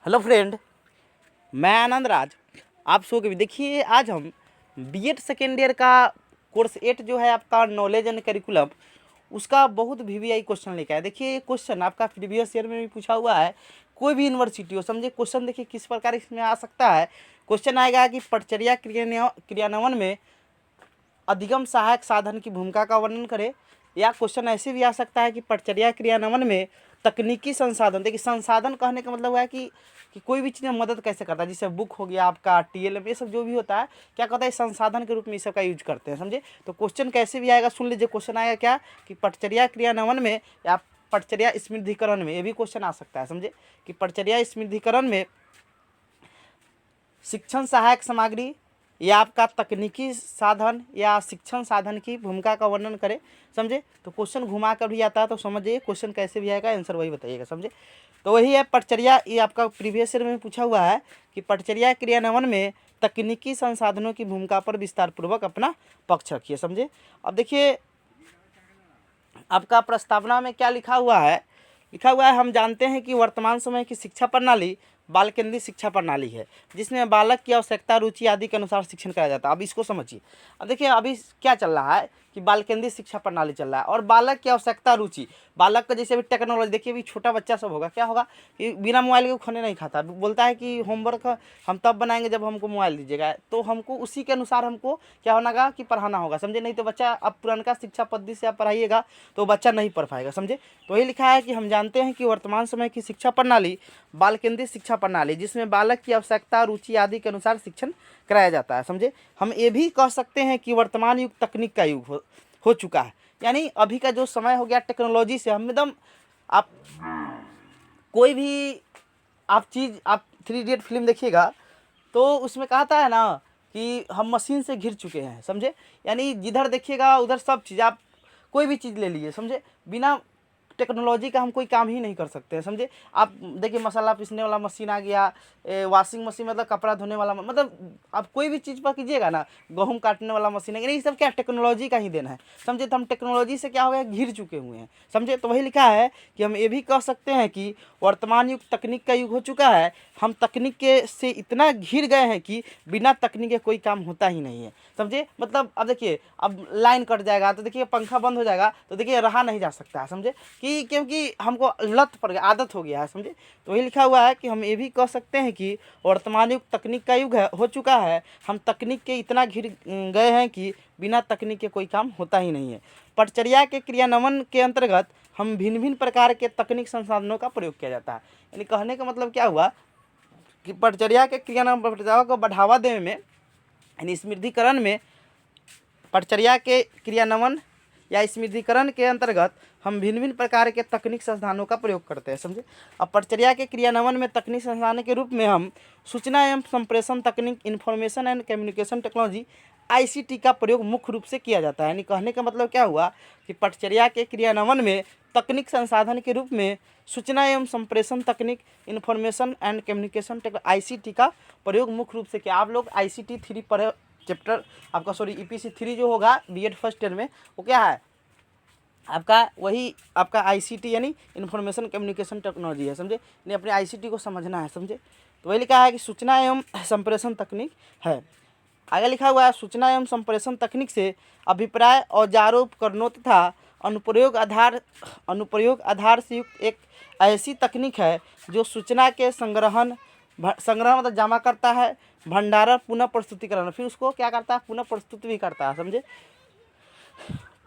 Hello friend, मैं आनंद राज आप सो के भी देखिए। आज हम बीएड सेकेंड ईयर का कोर्स 8 जो है आपका नॉलेज एंड करिकुलम, उसका बहुत वीवीआई क्वेश्चन लेके आए। देखिए ये क्वेश्चन आपका प्रीवियस ईयर में भी पूछा हुआ है, कोई भी यूनिवर्सिटी हो। समझे क्वेश्चन देखिए किस प्रकार इसमें आ सकता है। क्वेश्चन आएगा कि पटचर्या क्रियान्वयन में अधिगम सहायक साधन की भूमिका का वर्णन करें। या क्वेश्चन ऐसे भी आ सकता है कि पटचर्या क्रियान्वयन में तकनीकी संसाधन। देखिए संसाधन कहने का मतलब हुआ है कि कोई भी चीज़ में मदद कैसे करता है, जैसे बुक हो गया आपका, टीएलएम, ये सब जो भी होता है क्या कहता है संसाधन के रूप में इस सब का यूज करते हैं। समझे तो क्वेश्चन कैसे भी आएगा, सुन लीजिए। क्वेश्चन आएगा क्या कि पटचर्या क्रियान्वयन में या पटचर्या स्मृतिकरण में, ये भी क्वेश्चन आ सकता है। समझे कि पटचर्या स्मृतिकरण में शिक्षण सहायक सामग्री या आपका तकनीकी साधन या शिक्षण साधन की भूमिका का वर्णन करें। समझे तो क्वेश्चन घुमा कर भी आता है, तो समझिए क्वेश्चन कैसे भी आएगा, आंसर वही बताइएगा। समझे तो वही है पटचर्या, ये आपका प्रीवियस ईयर में पूछा हुआ है कि पटचर्या क्रियान्वयन में तकनीकी संसाधनों की भूमिका पर विस्तार पूर्वक अपना पक्ष रखिए। समझे अब देखिए आपका प्रस्तावना में क्या लिखा हुआ है। हम जानते हैं कि वर्तमान समय की शिक्षा प्रणाली बाल केंद्रित शिक्षा प्रणाली है, जिसमें बालक की आवश्यकता, रुचि आदि के अनुसार शिक्षण कराया जाता है। अब इसको समझिए। अब देखिए अभी क्या चल रहा है कि बाल केंद्रित शिक्षा प्रणाली चल रहा है, और बालक की आवश्यकता, रुचि, बालक का जैसे भी टेक्नोलॉजी, देखिए अभी छोटा बच्चा सब होगा, क्या होगा कि बिना मोबाइल के खाने नहीं खाता। बोलता है कि होमवर्क हम तब बनाएंगे जब हमको मोबाइल दीजिएगा, तो हमको उसी के अनुसार हमको क्या होना कि पढ़ाना होगा। समझे नहीं तो बच्चा, अब पुरानका शिक्षा पद्धति से आप पढ़ाइएगा तो बच्चा नहीं पढ़ पाएगा। समझे तो यही लिखा है कि हम जानते हैं कि वर्तमान समय की शिक्षा प्रणाली बाल केंद्रित शिक्षा प्रणाली, जिसमें बालक की आवश्यकता, रुचि आदि के अनुसार शिक्षण कराया जाता है। समझे हम ये भी कह सकते हैं कि वर्तमान युग तकनीक का युग हो चुका है। यानी अभी का जो समय हो गया टेक्नोलॉजी से हम एकदम, आप कोई भी आप चीज़, आप 3 इडियट फिल्म देखिएगा तो उसमें कहता है ना कि हम मशीन से घिर चुके हैं। समझे यानी जिधर देखिएगा उधर सब चीज़, आप कोई भी चीज़ ले लीजिए, समझे बिना टेक्नोलॉजी का हम कोई काम ही नहीं कर सकते हैं। समझे आप देखिए मसाला पीसने वाला मशीन आ गया, वॉशिंग मशीन मतलब कपड़ा धोने वाला, मतलब आप कोई भी चीज़ पर कीजिएगा ना, गेहूँ काटने वाला मशीन है, ये सब क्या टेक्नोलॉजी का ही देना है। समझे तो हम टेक्नोलॉजी से क्या हो गया, घिर चुके हुए हैं। समझे तो वही लिखा है कि हम ये भी कह सकते हैं कि वर्तमान युग तकनीक का युग हो चुका है। हम तकनीक के से इतना घिर गए हैं कि बिना तकनीक के कोई काम होता ही नहीं है। समझे मतलब अब देखिए, अब लाइन कट जाएगा तो देखिए पंखा बंद हो जाएगा तो देखिए रहा नहीं जा सकता है। समझे कि क्योंकि हमको लत पड़ गया, आदत हो गया है। समझे तो वही लिखा हुआ है कि हम ये भी कह सकते हैं कि वर्तमान युग तकनीक का युग है, हो चुका है। हम तकनीक के इतना घिर गए हैं कि बिना तकनीक के कोई काम होता ही नहीं है। पटचर्या के क्रियान्वयन के अंतर्गत हम भिन्न भिन्न प्रकार के तकनीक संसाधनों का प्रयोग किया जाता है। यानी कहने का मतलब क्या हुआ कि पटचर्या के क्रियान्वयन प्रक्रियाओं को बढ़ावा देने में, यानी स्मृतिकरण में, पटचर्या के क्रियान्वयन या स्मृतिकरण के अंतर्गत हम भिन्न भिन्न प्रकार के तकनीक संसाधनों का प्रयोग करते हैं। समझे अब पटचर्या के क्रियान्वयन में तकनीक संसाधन के रूप में हम सूचना एवं संप्रेषण तकनीक, information and communication technology, ICT का प्रयोग मुख्य रूप से किया जाता है। यानी कहने का मतलब क्या हुआ कि पटचर्या के क्रियान्वयन में तकनीक संसाधन के रूप में सूचना एवं संप्रेषण तकनीक, information and communication technology, ICT का प्रयोग मुख्य रूप से किया। आप लोग आईसीटी 3 पढ़े, चैप्टर आपका ईपीसी 3 जो होगा बीएड फर्स्ट ईयर में, वो क्या है आपका, वही आपका आईसीटी यानी इन्फॉर्मेशन कम्युनिकेशन टेक्नोलॉजी है। समझे यानी अपने आईसीटी को समझना है। समझे तो वही लिखा है कि सूचना एवं संप्रेषण तकनीक है। आगे लिखा हुआ है सूचना एवं संप्रेषण तकनीक से अभिप्राय, औजारों, उपकरणों तथा अनुप्रयोग आधार से युक्त एक ऐसी तकनीक है जो सूचना के संग्रहण मतलब जमा करता है, भंडारण, पुनः प्रस्तुतिकरण, फिर उसको क्या करता है, पुनः प्रस्तुत भी करता है। समझे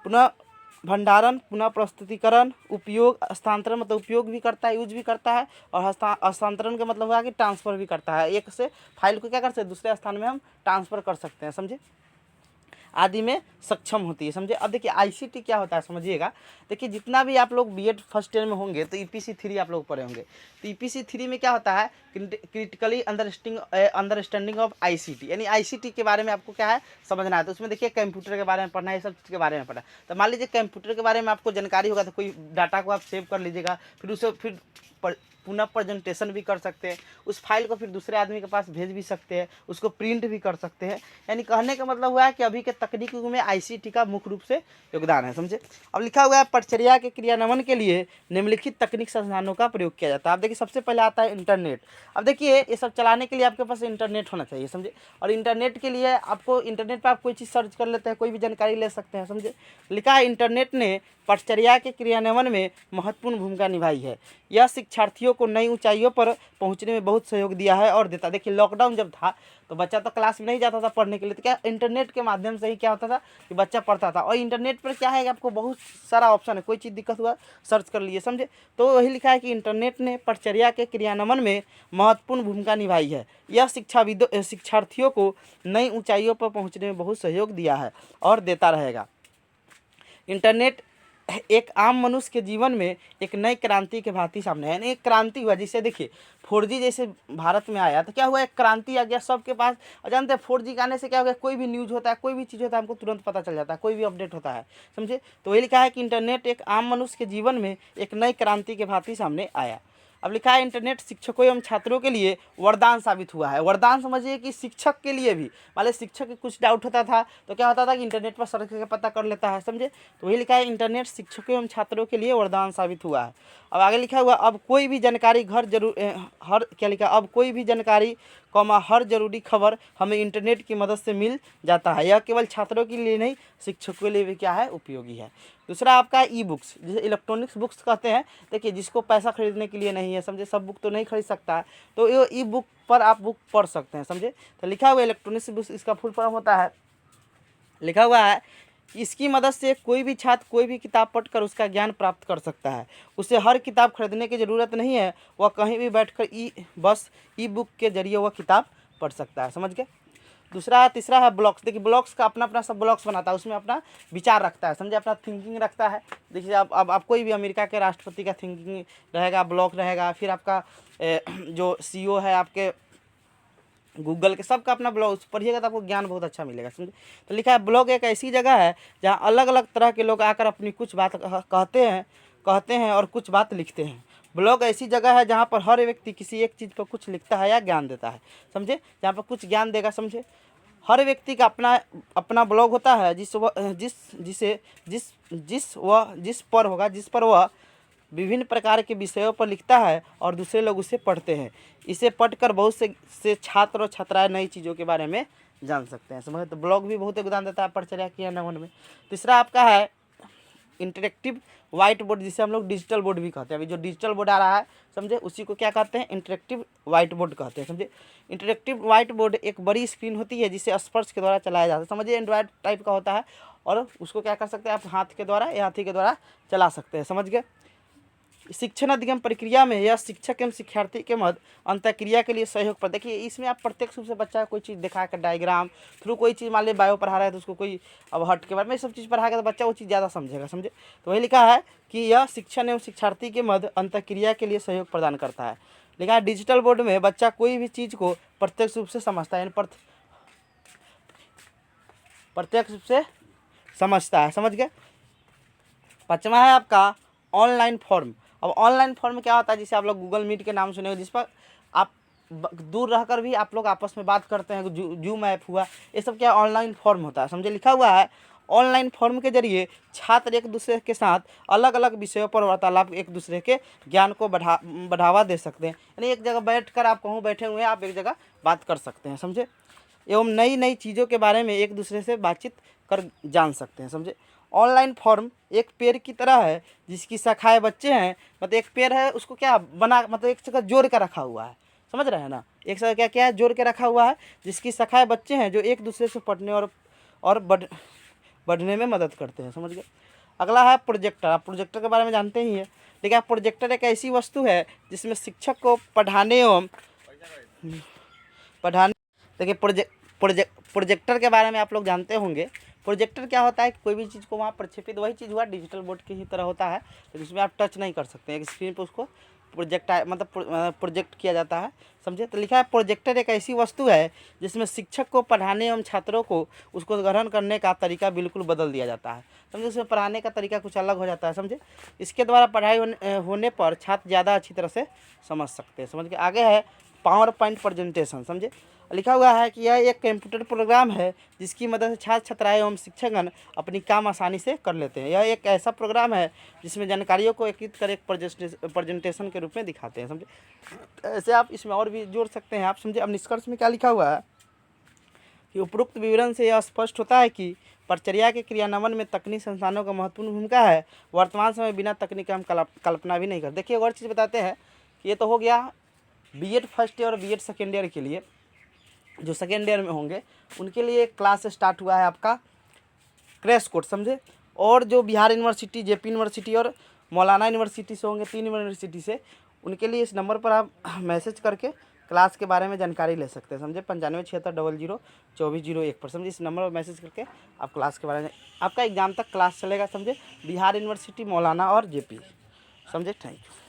पुनः भंडारण, पुनः प्रस्तुतिकरण, उपयोग, हस्तांतरण मतलब उपयोग भी करता है, यूज भी करता है, और हस्तांतरण का मतलब हुआ कि ट्रांसफ़र भी करता है। एक से फाइल को क्या कर सकते हैं, दूसरे स्थान में हम ट्रांसफ़र कर सकते हैं। समझे आदि में सक्षम होती है। समझे अब देखिए आईसीटी क्या होता है समझिएगा। देखिए जितना भी आप लोग बीएड फर्स्ट ईयर में होंगे तो ईपीसी 3 आप लोग पढ़े होंगे। तो ईपीसी 3 में क्या होता है, क्रिटिकली अंडरस्टैंडिंग ऑफ आईसीटी, यानी आईसीटी के बारे में आपको क्या है समझना है। तो उसमें देखिए कंप्यूटर के बारे में पढ़ना है, ये सब चीज़ के बारे में पढ़ना है। तो मान लीजिए कंप्यूटर के बारे में आपको जानकारी होगा तो कोई डाटा को आप सेव कर लीजिएगा, फिर उसे फिर पुनः प्रेजेंटेशन भी कर सकते हैं, उस फाइल को फिर दूसरे आदमी के पास भेज भी सकते हैं, उसको प्रिंट भी कर सकते हैं। यानी कहने का मतलब हुआ है कि अभी के तकनीक युग में आईसीटी का मुख्य रूप से योगदान है, समझे। अब लिखा हुआ है परिचर्या के क्रियान्वयन के लिए निम्नलिखित तकनीक संसाधनों का प्रयोग किया जाता है। अब देखिए सबसे पहले आता है इंटरनेट। अब देखिए ये सब चलाने के लिए आपके पास इंटरनेट होना चाहिए, समझे। और इंटरनेट के लिए आपको इंटरनेट पर आप कोई चीज़ सर्च कर लेते हैं, कोई भी जानकारी ले सकते हैं, समझे। लिखा है इंटरनेट ने परिचर्या के क्रियान्वयन में महत्वपूर्ण भूमिका निभाई है। यह शिक्षार्थियों को नई ऊंचाइयों पर पहुंचने में बहुत सहयोग दिया है और देता। देखिए लॉकडाउन जब था तो बच्चा तो क्लास में नहीं जाता था पढ़ने के लिए, तो क्या इंटरनेट के माध्यम से ही क्या होता था कि बच्चा पढ़ता था। और इंटरनेट पर क्या है कि आपको बहुत सारा ऑप्शन है, कोई चीज़ दिक्कत हुआ सर्च कर लिए, समझे। तो वही लिखा है कि इंटरनेट ने परिचर्या के क्रियान्वयन में महत्वपूर्ण भूमिका निभाई है। यह शिक्षार्थियों को नई ऊंचाइयों पर पहुँचने में बहुत सहयोग दिया है और देता रहेगा। इंटरनेट एक आम मनुष्य के जीवन में एक नई क्रांति के भांति सामने है, यानी एक क्रांति हुआ। जिसे देखिए 4G जैसे भारत में आया तो क्या हुआ, एक क्रांति आ गया सबके पास। और जानते हैं 4G के आने से क्या हो गया, कोई भी न्यूज़ होता है, कोई भी चीज़ होता है, हमको तुरंत पता चल जाता है, कोई भी अपडेट होता है, समझे। तो वही लिखा है कि इंटरनेट एक आम मनुष्य के जीवन में एक नई क्रांति के भांति सामने आया। अब लिखा है इंटरनेट शिक्षकों एवं छात्रों के लिए वरदान साबित हुआ है। वरदान समझिए कि शिक्षक के लिए भी, मान लीजिए शिक्षक के कुछ डाउट होता था तो क्या होता था कि इंटरनेट पर सर्च करके पता कर लेता है, समझे। तो वही लिखा है इंटरनेट शिक्षकों एवं छात्रों के लिए वरदान साबित हुआ है। अब आगे लिखा हुआ अब कोई भी जानकारी अब कोई भी जानकारी हर जरूरी खबर हमें इंटरनेट की मदद से मिल जाता है। यह केवल छात्रों के लिए नहीं, शिक्षकों के लिए भी क्या है, उपयोगी है। दूसरा आपका ई बुक्स, जिसे इलेक्ट्रॉनिक्स बुक्स कहते हैं। देखिए जिसको पैसा खरीदने के लिए नहीं है, समझे, सब बुक तो नहीं खरीद सकता है, तो ये ई बुक पर आप बुक पढ़ सकते हैं, समझे। तो लिखा हुआ है इलेक्ट्रॉनिक्स बुक्स, इसका फुल फॉर्म होता है, लिखा हुआ है इसकी मदद से कोई भी छात्र कोई भी किताब पढ़कर उसका ज्ञान प्राप्त कर सकता है। उसे हर किताब खरीदने की ज़रूरत नहीं है, वह कहीं भी बैठकर बस ई बुक के जरिए वह किताब पढ़ सकता है, समझ गए। तीसरा है ब्लॉग्स। देखिए ब्लॉग्स का अपना अपना सब ब्लॉग्स बनाता है, उसमें अपना विचार रखता है, समझे, अपना थिंकिंग रखता है। देखिए अब आप कोई भी अमेरिका के राष्ट्रपति का थिंकिंग रहेगा, ब्लॉग रहेगा, फिर आपका जो CEO है आपके गूगल के, सबका अपना ब्लॉग पढ़िएगा तो आपको ज्ञान बहुत अच्छा मिलेगा, समझे। तो लिखा है ब्लॉग एक ऐसी जगह है जहाँ अलग अलग तरह के लोग आकर अपनी कुछ बात कहते हैं और कुछ बात लिखते हैं। ब्लॉग ऐसी जगह है जहाँ पर हर व्यक्ति किसी एक चीज़ पर कुछ लिखता है या ज्ञान देता है, समझे, जहाँ पर कुछ ज्ञान देगा, समझे। हर व्यक्ति का अपना अपना ब्लॉग होता है जिस पर वह विभिन्न प्रकार के विषयों पर लिखता है और दूसरे लोग उसे पढ़ते हैं। इसे पढ़कर बहुत से छात्र और छात्राएं नई चीज़ों के बारे में जान सकते हैं, समझे। तो ब्लॉग भी बहुत योगदान देता है परिचर्या क्रियान्वयन में। तीसरा आपका है इंटरेक्टिव वाइट बोर्ड, जिसे हम लोग डिजिटल बोर्ड भी कहते हैं। अभी जो डिजिटल बोर्ड आ रहा है, समझे, उसी को क्या कहते हैं, इंटरेक्टिव वाइट बोर्ड कहते हैं, समझे। इंटरेक्टिव वाइट बोर्ड एक बड़ी स्क्रीन होती है जिसे स्पर्श के द्वारा चलाया जाता है, समझिए एंड्रॉयड टाइप का होता है, और उसको क्या कर सकते हैं आप हाथ के द्वारा या हाथी के द्वारा चला सकते हैं, समझ गए। शिक्षण अधिगम प्रक्रिया में यह शिक्षक एवं शिक्षार्थी के मध्य अंतःक्रिया के लिए सहयोग पर। देखिए इसमें आप प्रत्यक्ष रूप से बच्चा कोई चीज़ दिखा कर डायग्राम थ्रू कोई चीज़, मान लीजिए बायो पढ़ा रहा है तो उसको कोई अब हट के बारे में सब चीज़ पढ़ा के तो बच्चा वो चीज़ ज़्यादा समझेगा, समझे। तो वही लिखा है कि यह शिक्षण एवं शिक्षार्थी के मध्य अंतःक्रिया के लिए सहयोग प्रदान करता है। लिखा है डिजिटल बोर्ड में बच्चा कोई भी चीज़ को प्रत्यक्ष रूप से समझता है, प्रत्यक्ष रूप से समझता है, समझ गए। पाँचवा है आपका ऑनलाइन फॉर्म। अब ऑनलाइन फॉर्म क्या होता है, जिसे आप लोग गूगल मीट के नाम सुने हो, जिस पर आप दूर रहकर भी आप लोग आपस में बात करते हैं, जूम ऐप हुआ, ये सब क्या ऑनलाइन फॉर्म होता है, समझे। लिखा हुआ है ऑनलाइन फॉर्म के जरिए छात्र एक दूसरे के साथ अलग अलग विषयों पर वार्तालाप एक दूसरे के ज्ञान को बढ़ावा दे सकते हैं। यानी एक जगह बैठकर आप कहूँ बैठे हुए हैं, आप एक जगह बात कर सकते हैं, समझे, एवं नई नई चीज़ों के बारे में एक दूसरे से बातचीत कर जान सकते हैं, समझे। ऑनलाइन फॉर्म एक पेड़ की तरह है जिसकी शाखाएं बच्चे हैं, मतलब एक पेड़ है उसको क्या बना, मतलब एक जगह जोड़ कर रखा हुआ है, समझ रहे हैं ना, एक जगह क्या क्या है जोड़ के रखा हुआ है, जिसकी शाखाएं बच्चे हैं जो एक दूसरे से पढ़ने और बढ़ने में मदद करते हैं, समझ गए। अगला है प्रोजेक्टर। आप प्रोजेक्टर के बारे में जानते ही हैं। देखिए प्रोजेक्टर एक ऐसी वस्तु है जिसमें शिक्षक को देखिए प्रोजेक्टर के बारे में आप लोग जानते होंगे। प्रोजेक्टर क्या होता है कि कोई भी चीज़ को वहाँ प्रक्षेपित, वही चीज़ हुआ डिजिटल बोर्ड की ही तरह होता है, लेकिन उसमें आप टच नहीं कर सकते, एक स्क्रीन पर उसको प्रोजेक्ट किया जाता है, समझे। तो लिखा है प्रोजेक्टर एक ऐसी वस्तु है जिसमें शिक्षक को पढ़ाने एवं छात्रों को उसको ग्रहण करने का तरीका बिल्कुल बदल दिया जाता है, समझे। उसमें पढ़ाने का तरीका कुछ अलग हो जाता है, समझे। इसके द्वारा पढ़ाई होने पर छात्र ज़्यादा अच्छी तरह से समझ सकते हैं, समझ के। आगे है पावर पॉइंट प्रेजेंटेशन, समझे। लिखा हुआ है कि यह एक कंप्यूटर प्रोग्राम है जिसकी मदद से छात्र छात्राएं एवं शिक्षकगण अपनी काम आसानी से कर लेते हैं। यह एक ऐसा प्रोग्राम है जिसमें जानकारियों को एकीकृत कर एक प्रेजेंटेशन के रूप में दिखाते हैं, समझे। ऐसे आप इसमें और भी जोड़ सकते हैं आप, समझे। अब निष्कर्ष में क्या लिखा हुआ है कि उपरोक्त विवरण से यह स्पष्ट होता है कि परिचर्या के क्रियान्वयन में तकनीक संस्थानों का महत्वपूर्ण भूमिका है। वर्तमान समय बिना तकनीक का हम कल्पना भी नहीं कर। देखिए और चीज़ बताते हैं कि ये तो हो गया बीएड फर्स्ट ईयर और बीएड सेकेंड ईयर के लिए। जो सेकेंड ईयर में होंगे उनके लिए क्लास स्टार्ट हुआ है आपका क्रैश कोर्स, समझे। और जो बिहार यूनिवर्सिटी, जेपी यूनिवर्सिटी और मौलाना यूनिवर्सिटी से होंगे, 3 यूनिवर्सिटी से, उनके लिए इस नंबर पर आप मैसेज करके क्लास के बारे में जानकारी ले सकते हैं, समझे। 9576002401 पर, समझे। इस नंबर पर मैसेज करके आप क्लास के बारे में, आपका एग्जाम तक क्लास चलेगा, समझे। बिहार यूनिवर्सिटी, मौलाना और जेपी, समझे। Thank you.